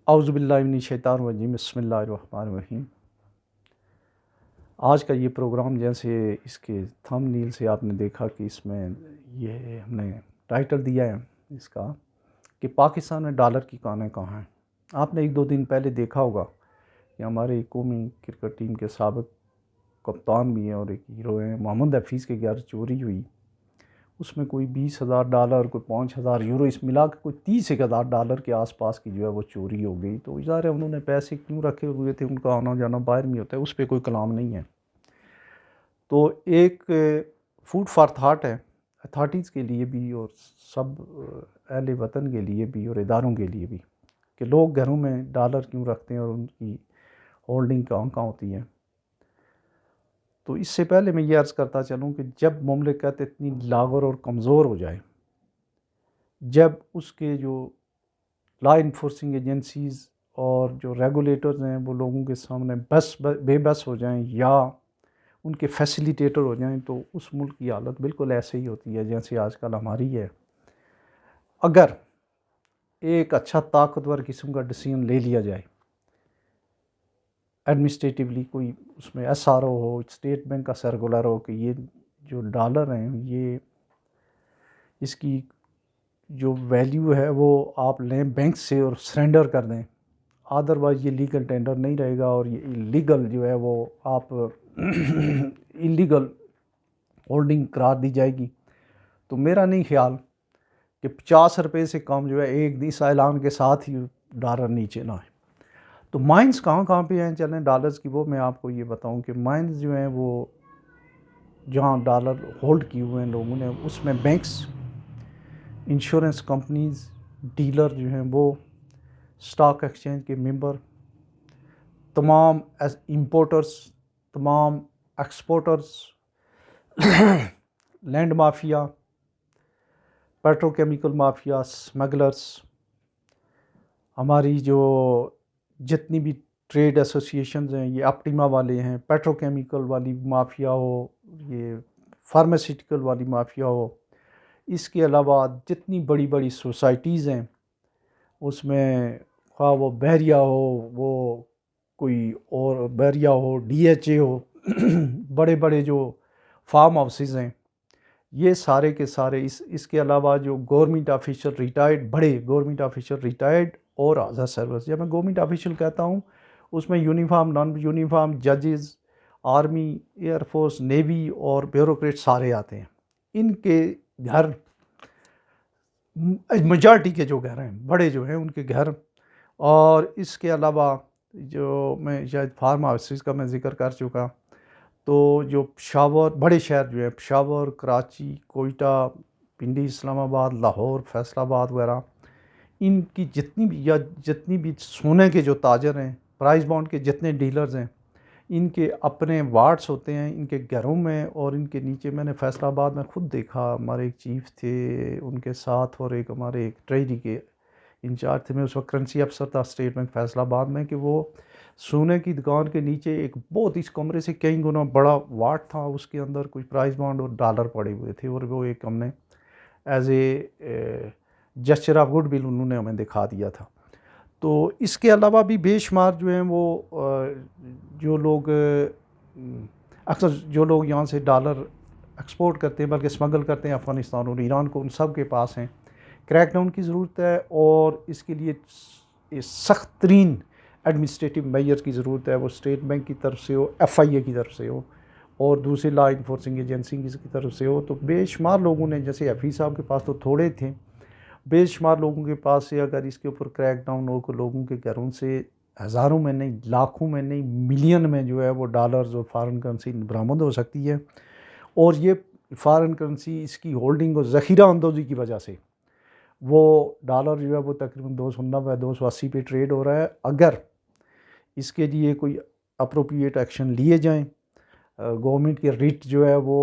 औज़ुबिल्लाहिमिनश्शैतानिर्रजीम बिस्मिल्लाहिर्रहमानिर्रहीम। आज का ये प्रोग्राम, जैसे इसके थंबनेल से आपने देखा कि इसमें ये हमने टाइटल दिया है इसका कि पाकिस्तान में डॉलर की कानें कहाँ हैं। आपने एक दो दिन पहले देखा होगा कि हमारे कौमी क्रिकेट टीम के साबिक़ कप्तान भी हैं और एक हीरो हैं, मोहम्मद हफीज़ के घर चोरी हुई। उसमें कोई $20,000, कोई €5,000, इस मिला के कोई $30,000 के आसपास की जो है वो चोरी हो गई। तो ज़ाहिर है उन्होंने पैसे क्यों रखे हुए थे, उनका आना जाना बाहर में होता है, उस पर कोई कलाम नहीं है। तो एक फूड फॉर थाट है अथॉरिटीज़ के लिए भी और सब अहले वतन के लिए भी और इदारों के लिए भी, कि लोग घरों में डॉलर क्यों रखते हैं और उनकी होल्डिंग कहाँ कहाँ होती है। तो इससे पहले मैं ये अर्ज़ करता चलूँ कि जब मुमलिकत इतनी लाग़र और कमज़ोर हो जाए, जब उसके जो लॉ इन्फोर्सिंग एजेंसीज़ और जो रेगुलेटर्स हैं वो लोगों के सामने बेबस हो जाएं या उनके फैसिलिटेटर हो जाएं, तो उस मुल्क की हालत बिल्कुल ऐसे ही होती है जैसे आजकल हमारी है। अगर एक अच्छा ताकतवर किस्म का डिसीजन ले लिया जाए एडमिनिस्ट्रेटिवली, कोई उसमें SRO हो, स्टेट बैंक का सर्कुलर हो कि ये जो डॉलर हैं ये इसकी जो वैल्यू है वो आप लें बैंक से और सरेंडर कर दें, अदरवाइज़ ये लीगल टेंडर नहीं रहेगा और ये इलीगल जो है वो आप इलीगल होल्डिंग करार दी जाएगी। तो मेरा नहीं ख्याल कि ₹50 से कम जो है एक दिन इस ऐलान के साथ ही डॉलर नीचे ना है। तो माइंस कहाँ कहाँ पे हैं चलें डॉलर्स की, वो मैं आपको ये बताऊं कि माइंस जो हैं वो जहाँ डॉलर होल्ड किए हुए हैं लोगों ने, उसमें बैंक्स, इंश्योरेंस कंपनीज़, डीलर जो हैं वो, स्टॉक एक्सचेंज के मेंबर, तमाम इंपोर्टर्स, तमाम exporters, land mafia, petrochemical mafia, smugglers, हमारी जो जितनी भी ट्रेड एसोसिएशंस हैं, ये ऑप्टिमा वाले हैं, पेट्रोकेमिकल वाली माफिया हो, ये फार्मास्यूटिकल वाली माफिया हो, इसके अलावा जितनी बड़ी बड़ी सोसाइटीज़ हैं उसमें ख्वाह वो बहरिया हो, वो कोई और बहरिया हो, DHA हो, बड़े बड़े जो फार्म हाउसेस हैं, ये सारे के सारे इसके अलावा जो गवर्नमेंट ऑफिशियल रिटायर्ड, बड़े गवर्नमेंट ऑफिशियल रिटायर्ड और आज़ाद सर्विस, जब मैं गवर्नमेंट ऑफिशियल कहता हूँ उसमें यूनिफॉर्म, नॉन यूनिफॉर्म, जजेस, आर्मी, एयरफोर्स, नेवी और ब्यूरोक्रेट सारे आते हैं। इनके घर, मेजॉरिटी के जो घर हैं बड़े जो हैं उनके घर, और इसके अलावा जो मैं शायद फार्म हाउसेस का मैं ज़िक्र कर चुका, तो जो पेशावर, बड़े शहर जो है पेशावर, कराची, कोयटा, पिंडी, इस्लामाबाद, लाहौर, फैसलाबाद वगैरह, इनकी जितनी भी सोने के जो ताजर हैं, प्राइस बॉन्ड के जितने डीलर्स हैं, इनके अपने वार्ड्स होते हैं इनके घरों में, और इनके नीचे मैंने फैसलाबाद में ख़ुद देखा, हमारे एक चीफ थे उनके साथ और एक हमारे एक ट्रेजरी के इंचार्ज थे, मैं उस वक्त करेंसी अफसर था स्टेट बैंक फैसलाबाद में, कि वो सोने की दुकान के नीचे एक बहुत, इस कमरे से कई गुना बड़ा वार्ड था, उसके अंदर कुछ प्राइस बॉन्ड और डॉलर पड़े हुए थे, और वो एक हमने as a gesture of goodwill उन्होंने हमें दिखा दिया था। तो इसके अलावा भी बेशुमार जो हैं वो जो लोग अक्सर जो लोग यहाँ से डॉलर एक्सपोर्ट करते हैं, बल्कि स्मगल करते हैं अफ़गानिस्तान और ईरान को, उन सब के पास हैं। क्रैकडाउन की ज़रूरत है और इसके लिए सख्त तरीन एडमिनिस्ट्रेटिव मेजर की ज़रूरत है, वो स्टेट बैंक की तरफ से हो, FIA की तरफ से हो और दूसरी लॉ इन्फोर्सिंग एजेंसी की तरफ से हो। तो बेशुमार लोगों ने, जैसे हफीज़ साहब के पास तो थोड़े थे, बेशुमार लोगों के पास से अगर इसके ऊपर क्रैकडाउन हो तो लोगों के घरों से हज़ारों में नहीं, लाखों में नहीं, मिलियन में जो है वो डॉलर्स और फॉरेन करेंसी बरामद हो सकती है। और ये फॉरेन करेंसी, इसकी होल्डिंग और ज़ख़ीरा अंदोज़ी की वजह से वो डॉलर जो है वो तकरीबन 290 280 पे ट्रेड हो रहा है। अगर इसके लिए कोई अप्रोप्रिएट एक्शन लिए जाएं, गवर्नमेंट के रिट जो है वो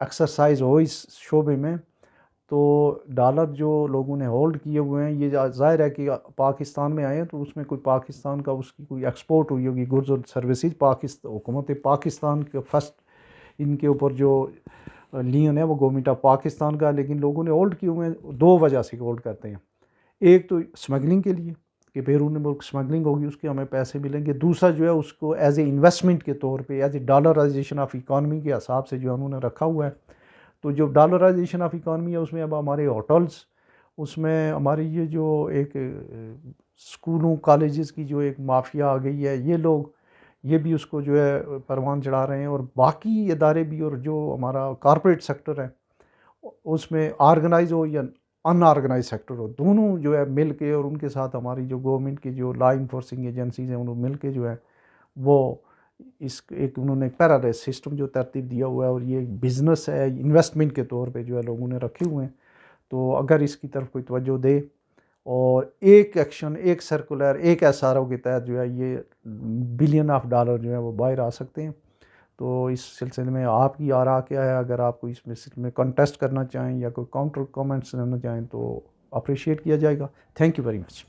एक्सरसाइज हो इस शोबे में, तो डॉलर जो लोगों ने होल्ड किए हुए हैं, ये ज़ाहिर है कि पाकिस्तान में आए हैं तो उसमें कोई पाकिस्तान का उसकी कोई एक्सपोर्ट हुई होगी गुड्स और सर्विसेज। हुकूमत पाकिस्तान के फर्स्ट इनके ऊपर जो लियन है वो गवर्नमेंट ऑफ पाकिस्तान का, लेकिन लोगों ने होल्ड किए हुए हैं, दो वजह से होल्ड करते हैं। एक तो स्मगलिंग के लिए कि बैरून मुल्क स्मगलिंग होगी, उसके हमें पैसे मिलेंगे। दूसरा जो है उसको एज ए इन्वेस्टमेंट के तौर पे, as a dollarization of economy के हिसाब से जो उन्होंने रखा हुआ है। तो जो डॉलराइजेशन ऑफ इकॉनमी है उसमें अब हमारे होटल्स, उसमें हमारी ये जो एक स्कूलों कॉलेजेस की जो एक माफिया आ गई है, ये लोग ये भी उसको जो है परवान चढ़ा रहे हैं, और बाकी इदारे भी, और जो हमारा कॉरपोरेट सेक्टर है उसमें ऑर्गेनाइज हो या अनऑर्गेनाइज सेक्टर हो, दोनों जो है मिल के, और उनके साथ हमारी जो गवर्नमेंट की जो लॉ इन्फोर्सिंग एजेंसीज हैं उन्होंने मिल के जो है वो इस एक उन्होंने पैराडाइज सिस्टम जो तरतीब दिया हुआ है, और ये बिज़नेस है इन्वेस्टमेंट के तौर पे जो है लोगों ने रखे हुए हैं। तो अगर इसकी तरफ कोई तवज्जो दे और एक एक्शन, एक सर्कुलर, एक एसआरओ के तहत जो है ये बिलियन ऑफ डॉलर जो है वो बाहर आ सकते हैं। तो इस सिलसिले में आपकी आरा क्या है? अगर आप कोई इसमें कंटेस्ट करना चाहें या कोई काउंटर कमेंट्स देना चाहें तो अप्रिशिएट किया जाएगा। Thank you very much.